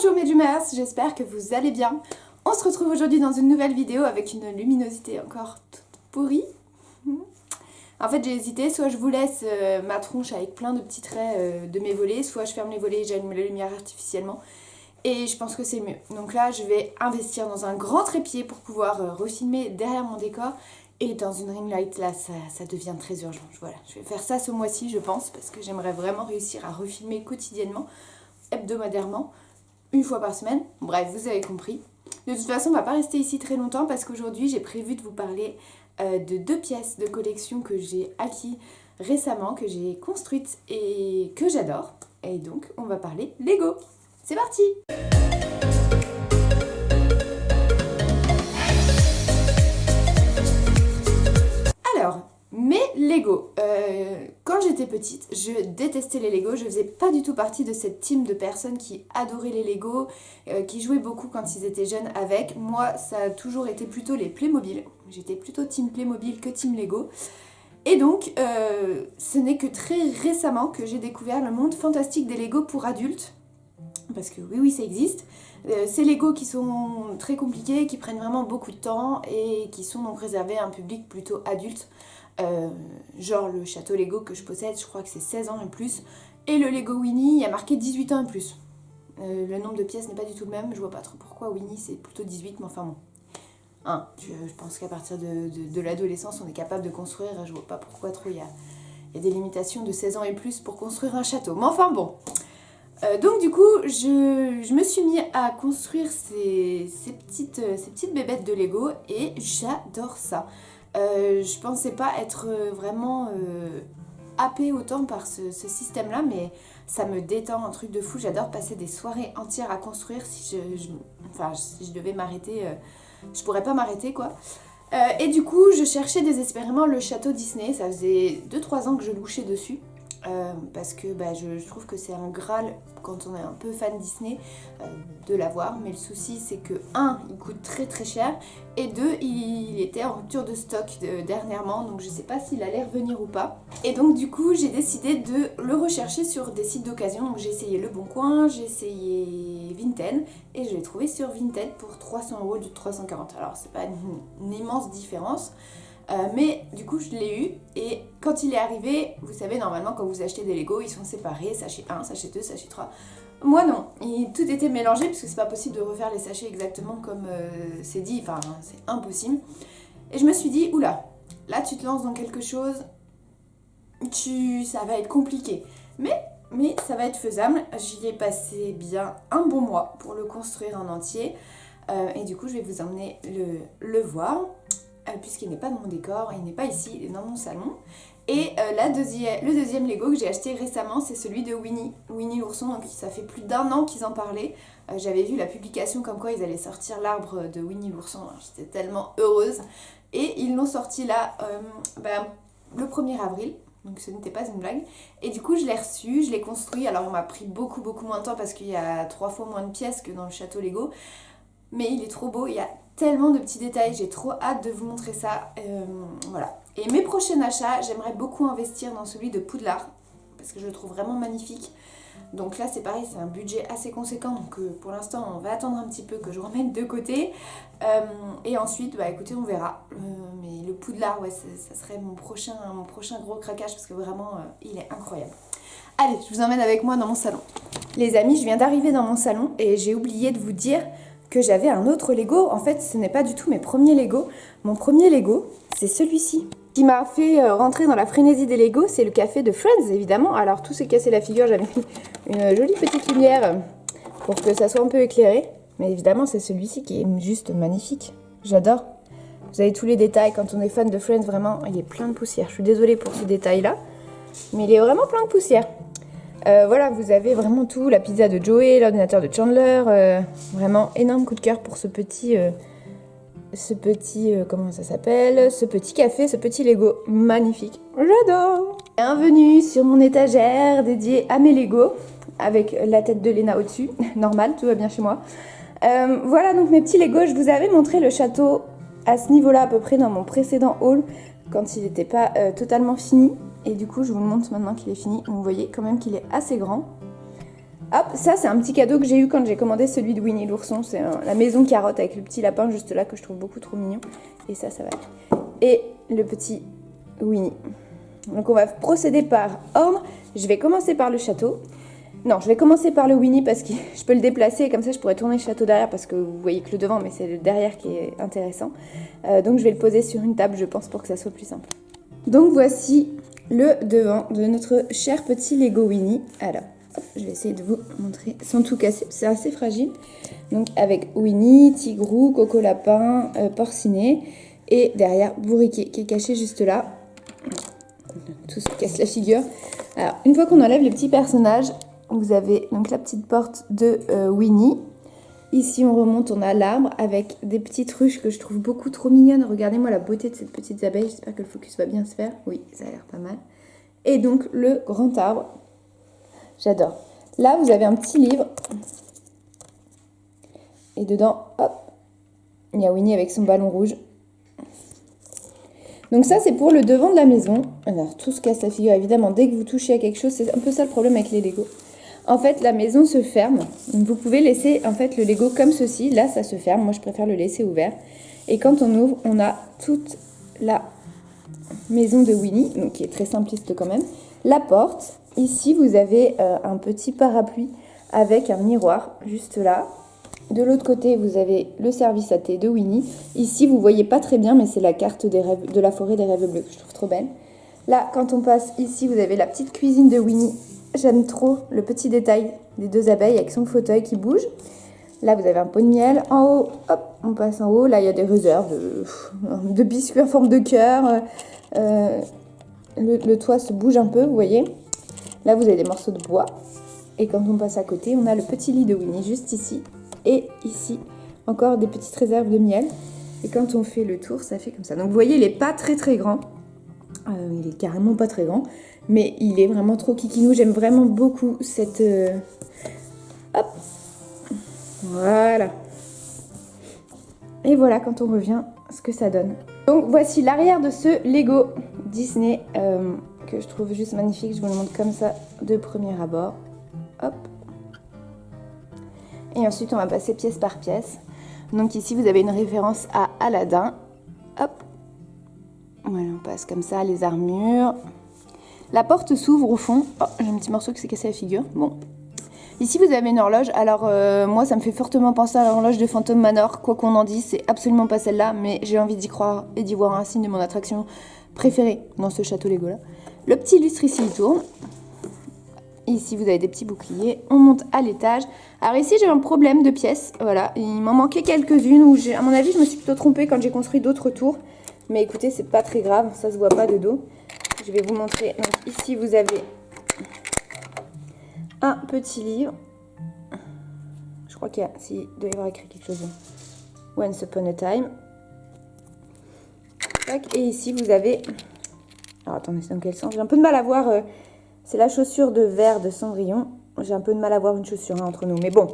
Bonjour mes Dreamers, j'espère que vous allez bien. On se retrouve aujourd'hui dans une nouvelle vidéo avec une luminosité encore toute pourrie. En fait j'ai hésité, soit je vous laisse ma tronche avec plein de petits traits de mes volets, soit je ferme les volets et j'allume la lumière artificiellement. Et je pense que c'est mieux. Donc là je vais investir dans un grand trépied pour pouvoir refilmer derrière mon décor. Et dans une ring light là ça devient très urgent. Voilà, je vais faire ça ce mois-ci je pense, parce que j'aimerais vraiment réussir à refilmer quotidiennement, hebdomadairement, une fois par semaine. Bref, vous avez compris. De toute façon, on va pas rester ici très longtemps parce qu'aujourd'hui, j'ai prévu de vous parler de 2 pièces de collection que j'ai acquis récemment, que j'ai construites et que j'adore. Et donc, on va parler Lego. C'est parti! Alors, mes Lego. Quand j'étais petite, je détestais les Lego. Je faisais pas du tout partie de cette team de personnes qui adoraient les Lego, qui jouaient beaucoup quand ils étaient jeunes avec. Moi, ça a toujours été plutôt les Playmobil. J'étais plutôt team Playmobil que team Lego. Et donc, ce n'est que très récemment que j'ai découvert le monde fantastique des Lego pour adultes. Parce que oui, ça existe. Ces Lego qui sont très compliqués, qui prennent vraiment beaucoup de temps et qui sont donc réservés à un public plutôt adulte. Genre le château Lego que je possède, je crois que c'est 16 ans et plus. Et le Lego Winnie, il y a marqué 18 ans et plus. Le nombre de pièces n'est pas du tout le même, je vois pas trop pourquoi Winnie c'est plutôt 18, mais enfin bon. Je pense qu'à partir de l'adolescence, on est capable de construire, je vois pas pourquoi trop il y a des limitations de 16 ans et plus pour construire un château. Mais enfin bon. Donc du coup, je me suis mis à construire ces petites bébêtes de Lego et j'adore ça. Je pensais pas être vraiment happée autant par ce système-là, mais ça me détend, un truc de fou. J'adore passer des soirées entières à construire. Si je devais m'arrêter, je pourrais pas m'arrêter quoi. Et du coup, je cherchais désespérément le château Disney. Ça faisait 2-3 ans que je louchais dessus. Parce que je trouve que c'est un Graal quand on est un peu fan Disney de l'avoir, mais le souci c'est que 1, il coûte très très cher et 2, il était en rupture de stock dernièrement, donc je sais pas s'il allait revenir ou pas. Et donc du coup j'ai décidé de le rechercher sur des sites d'occasion, donc j'ai essayé Le Bon Coin, j'ai essayé Vinted et je l'ai trouvé sur Vinted pour 300 € au lieu de 340. Alors c'est pas une immense différence. Mais du coup je l'ai eu et quand il est arrivé, vous savez normalement quand vous achetez des Lego ils sont séparés, sachet 1, sachet 2, sachet 3. Moi non, tout était mélangé parce que c'est pas possible de refaire les sachets exactement comme c'est dit, enfin c'est impossible. Et je me suis dit, oula, là tu te lances dans quelque chose, ça va être compliqué. Mais ça va être faisable, j'y ai passé bien un bon mois pour le construire en entier. Et du coup je vais vous emmener le voir. Puisqu'il n'est pas dans mon décor, il n'est pas ici, il est dans mon salon. Et le deuxième Lego que j'ai acheté récemment, c'est celui de Winnie l'ourson. Donc ça fait plus d'1 an qu'ils en parlaient. J'avais vu la publication comme quoi ils allaient sortir l'arbre de Winnie l'ourson. J'étais tellement heureuse. Et ils l'ont sorti là le 1er avril. Donc ce n'était pas une blague. Et du coup je l'ai reçu, je l'ai construit. Alors il m'a pris beaucoup moins de temps parce qu'il y a 3 fois moins de pièces que dans le château Lego. Mais il est trop beau, il y a tellement de petits détails, j'ai trop hâte de vous montrer ça. Voilà. Et mes prochains achats, j'aimerais beaucoup investir dans celui de Poudlard, parce que je le trouve vraiment magnifique. Donc là c'est pareil, c'est un budget assez conséquent, donc pour l'instant on va attendre un petit peu que je remette de côté. Et ensuite, écoutez, on verra. Mais le Poudlard, ouais, ça serait mon prochain gros craquage, parce que vraiment, il est incroyable. Allez, je vous emmène avec moi dans mon salon. Les amis, je viens d'arriver dans mon salon et j'ai oublié de vous dire que j'avais un autre Lego. En fait, ce n'est pas du tout mes premiers Lego. Mon premier Lego, c'est celui-ci. Ce qui m'a fait rentrer dans la frénésie des Lego, c'est le café de Friends, évidemment. Alors, tout s'est cassé la figure. J'avais mis une jolie petite lumière pour que ça soit un peu éclairé. Mais évidemment, c'est celui-ci qui est juste magnifique. J'adore. Vous avez tous les détails. Quand on est fan de Friends, vraiment, il est plein de poussière. Je suis désolée pour ce détail-là, mais il est vraiment plein de poussière. Voilà, vous avez vraiment tout, la pizza de Joey, l'ordinateur de Chandler, vraiment énorme coup de cœur pour ce petit comment ça s'appelle, ce petit café, ce petit Lego magnifique, j'adore. Bienvenue sur mon étagère dédiée à mes Lego, avec la tête de Léna au-dessus, normal, tout va bien chez moi. Voilà donc mes petits Lego, je vous avais montré le château à ce niveau-là à peu près dans mon précédent haul, quand il n'était pas totalement fini. Et du coup, je vous le montre maintenant qu'il est fini. Donc, vous voyez quand même qu'il est assez grand. Hop, ça c'est un petit cadeau que j'ai eu quand j'ai commandé celui de Winnie l'ourson. C'est la maison carotte avec le petit lapin juste là que je trouve beaucoup trop mignon. Et ça va. Et le petit Winnie. Donc on va procéder par ordre. Je vais commencer par le château. Non, je vais commencer par le Winnie parce que je peux le déplacer et comme ça je pourrais tourner le château derrière parce que vous voyez que le devant, mais c'est le derrière qui est intéressant. Donc je vais le poser sur une table, je pense, pour que ça soit plus simple. Donc voici le devant de notre cher petit Lego Winnie. Alors, je vais essayer de vous montrer sans tout casser, c'est assez fragile. Donc avec Winnie, Tigrou, Coco Lapin, Porcinet et derrière Bourriquet qui est caché juste là. Tout se casse la figure. Alors, une fois qu'on enlève les petits personnages, vous avez donc la petite porte de Winnie. Ici, on remonte, on a l'arbre avec des petites ruches que je trouve beaucoup trop mignonnes. Regardez-moi la beauté de cette petite abeille. J'espère que le focus va bien se faire. Oui, ça a l'air pas mal. Et donc, le grand arbre. J'adore. Là, vous avez un petit livre. Et dedans, hop, il y a Winnie avec son ballon rouge. Donc ça, c'est pour le devant de la maison. Alors, tout se casse la figure, évidemment. Dès que vous touchez à quelque chose, c'est un peu ça le problème avec les Lego. En fait, la maison se ferme. Donc, vous pouvez laisser en fait le Lego comme ceci. Là, ça se ferme. Moi, je préfère le laisser ouvert. Et quand on ouvre, on a toute la maison de Winnie, donc qui est très simpliste quand même. La porte. Ici, vous avez un petit parapluie avec un miroir juste là. De l'autre côté, vous avez le service à thé de Winnie. Ici, vous ne voyez pas très bien, mais c'est la carte des rêves, de la forêt des rêves bleus que je trouve trop belle. Là, quand on passe ici, vous avez la petite cuisine de Winnie. J'aime trop le petit détail des deux abeilles avec son fauteuil qui bouge. Là, vous avez un pot de miel. En haut, hop, on passe en haut. Là, il y a des réserves de biscuits en forme de cœur. Le toit se bouge un peu, vous voyez. Là, vous avez des morceaux de bois. Et quand on passe à côté, on a le petit lit de Winnie juste ici. Et ici, encore des petites réserves de miel. Et quand on fait le tour, ça fait comme ça. Donc vous voyez, il n'est pas très très grand. Il est carrément pas très grand. Mais il est vraiment trop kikinou. J'aime vraiment beaucoup cette... Hop. Voilà. Et voilà quand on revient, ce que ça donne. Donc voici l'arrière de ce Lego Disney que je trouve juste magnifique. Je vous le montre comme ça de premier abord. Hop. Et ensuite, on va passer pièce par pièce. Donc ici, vous avez une référence à Aladdin. Hop. Voilà, on passe comme ça, les armures. La porte s'ouvre au fond. Oh, j'ai un petit morceau qui s'est cassé la figure. Bon. Ici, vous avez une horloge. Alors, moi, ça me fait fortement penser à l'horloge de Phantom Manor. Quoi qu'on en dise, c'est absolument pas celle-là. Mais j'ai envie d'y croire et d'y voir un signe de mon attraction préférée dans ce château Lego-là. Le petit lustre ici, il tourne. Ici, vous avez des petits boucliers. On monte à l'étage. Alors ici, j'ai un problème de pièces. Voilà, il m'en manquait quelques-unes où, à mon avis, je me suis plutôt trompée quand j'ai construit d'autres tours. Mais écoutez, c'est pas très grave. Ça se voit pas de dos. Je vais vous montrer. Donc ici, vous avez un petit livre. Je crois qu'il doit y avoir écrit quelque chose. Once Upon a Time. Et ici, vous avez... Alors, attendez, c'est dans quel sens? J'ai un peu de mal à voir... C'est la chaussure de verre de Cendrillon. J'ai un peu de mal à voir une chaussure entre nous. Mais bon,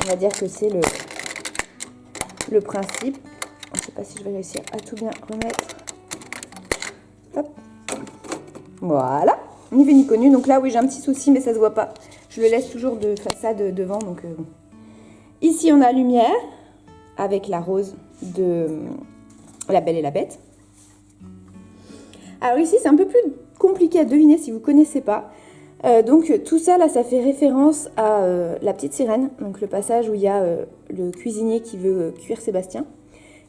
on va dire que c'est le principe. Je ne sais pas si je vais réussir à tout bien remettre. Hop. Voilà. Ni vu ni connu. Donc là, oui, j'ai un petit souci, mais ça ne se voit pas. Je le laisse toujours de façade devant. Donc, bon. Ici, on a lumière avec la rose de La Belle et la Bête. Alors ici, c'est un peu plus compliqué à deviner si vous ne connaissez pas. Donc tout ça, là, ça fait référence à La Petite Sirène, donc le passage où il y a le cuisinier qui veut cuire Sébastien.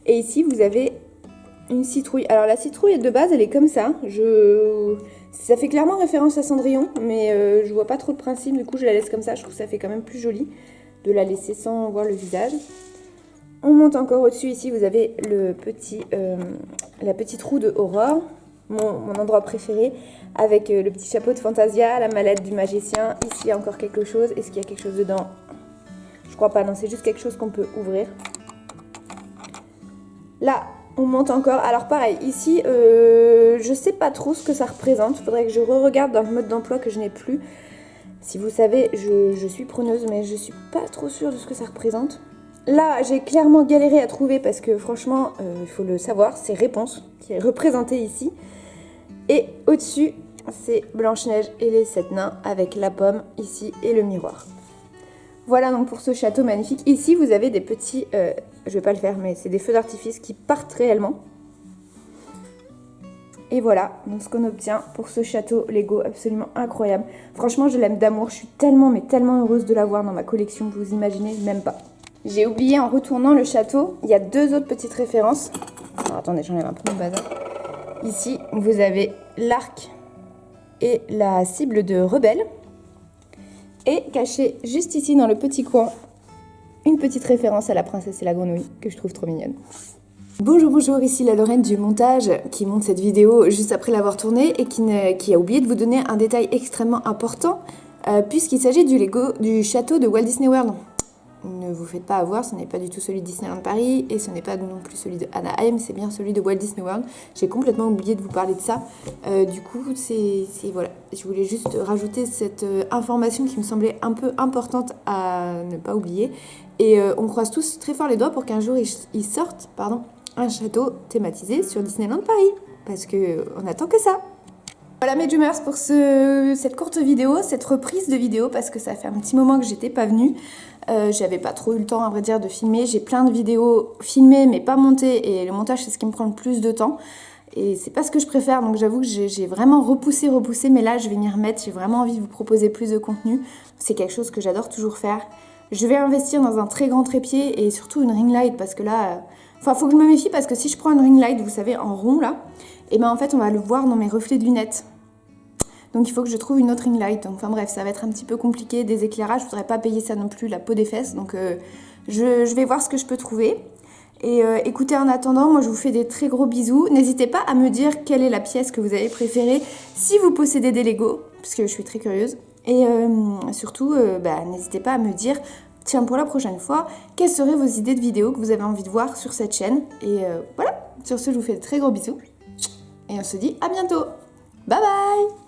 Et ici, vous avez une citrouille. Alors la citrouille, de base, elle est comme ça. Ça fait clairement référence à Cendrillon, mais je vois pas trop le principe. Du coup, je la laisse comme ça. Je trouve que ça fait quand même plus joli de la laisser sans voir le visage. On monte encore au-dessus. Ici, vous avez la petite roue de Aurore. Mon endroit préféré, avec le petit chapeau de Fantasia, la mallette du magicien. Ici, il y a encore quelque chose. Est-ce qu'il y a quelque chose dedans? Je crois pas, non, c'est juste quelque chose qu'on peut ouvrir. Là, on monte encore. Alors pareil, ici, je sais pas trop ce que ça représente. Il faudrait que je re-regarde dans le mode d'emploi que je n'ai plus. Si vous savez, je suis preneuse, mais je suis pas trop sûre de ce que ça représente. Là, j'ai clairement galéré à trouver parce que franchement, il faut le savoir, c'est Réponse qui est représentée ici. Et au-dessus, c'est Blanche-Neige et les 7 nains avec la pomme ici et le miroir. Voilà donc pour ce château magnifique. Ici vous avez des petits, je vais pas le faire mais c'est des feux d'artifice qui partent réellement. Et voilà donc ce qu'on obtient pour ce château Lego absolument incroyable. Franchement je l'aime d'amour, je suis tellement mais tellement heureuse de l'avoir dans ma collection, vous imaginez même pas. J'ai oublié en retournant le château, il y a 2 autres petites références. Alors attendez, j'enlève un peu mon bazar. Ici vous avez l'arc et la cible de rebelle. Et caché juste ici dans le petit coin, une petite référence à la princesse et la grenouille que je trouve trop mignonne. Bonjour, bonjour, ici la Lorraine du montage qui monte cette vidéo juste après l'avoir tournée et qui a oublié de vous donner un détail extrêmement important puisqu'il s'agit du château de Walt Disney World. Ne vous faites pas avoir, ce n'est pas du tout celui de Disneyland Paris et ce n'est pas non plus celui de Anaheim, c'est bien celui de Walt Disney World. J'ai complètement oublié de vous parler de ça. Du coup, voilà. Je voulais juste rajouter cette information qui me semblait un peu importante à ne pas oublier. Et on croise tous très fort les doigts pour qu'un jour ils sortent un château thématisé sur Disneyland Paris. Parce qu'on attend que ça. Voilà mes Dreamers pour cette courte vidéo, cette reprise de vidéo parce que ça fait un petit moment que j'étais pas venue. J'avais pas trop eu le temps à vrai dire de filmer. J'ai plein de vidéos filmées mais pas montées et le montage c'est ce qui me prend le plus de temps. Et c'est pas ce que je préfère donc j'avoue que j'ai vraiment repoussé mais là je vais m'y remettre. J'ai vraiment envie de vous proposer plus de contenu. C'est quelque chose que j'adore toujours faire. Je vais investir dans un très grand trépied et surtout une ring light parce que là... Enfin faut que je me méfie parce que si je prends une ring light, vous savez en rond là, et ben en fait on va le voir dans mes reflets de lunettes. Donc il faut que je trouve une autre ring light. Donc, enfin bref, ça va être un petit peu compliqué, des éclairages. Je voudrais pas payer ça non plus, la peau des fesses. Donc je vais voir ce que je peux trouver. Et écoutez, en attendant, moi je vous fais des très gros bisous. N'hésitez pas à me dire quelle est la pièce que vous avez préférée si vous possédez des Lego, parce que je suis très curieuse. Et surtout, n'hésitez pas à me dire, tiens pour la prochaine fois, quelles seraient vos idées de vidéos que vous avez envie de voir sur cette chaîne. Et voilà, sur ce je vous fais de très gros bisous. Et on se dit à bientôt. Bye bye!